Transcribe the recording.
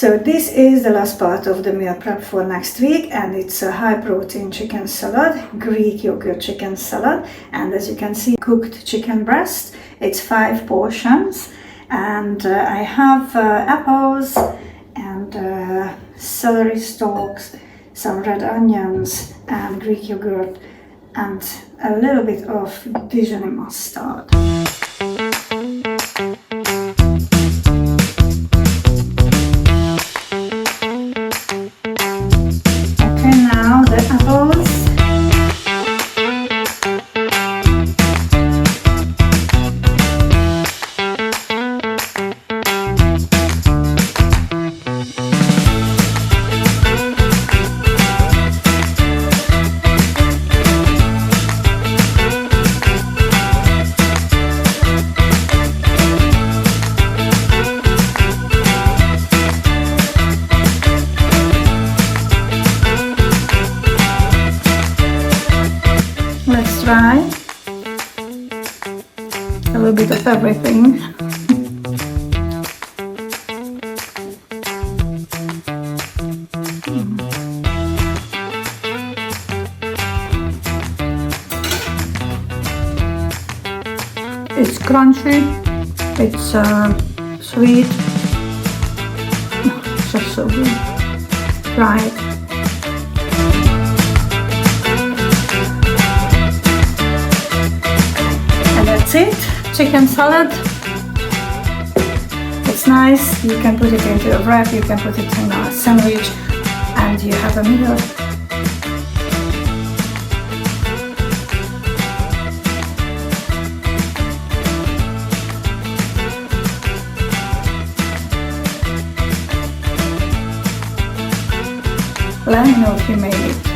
So this is the last part of the meal prep for next week, and it's a high protein chicken salad, Greek yogurt chicken salad, and as you can see, cooked chicken breast. It's 5 portions, and I have apples and celery stalks, some red onions and Greek yogurt, and a little bit of Dijon mustard. Let's try a little bit of everything. It's crunchy, it's sweet, it's just so good. Try it. That's it, chicken salad. It's nice, you can put it into a wrap, you can put it in a sandwich, and you have a meal. Let me know if you made it.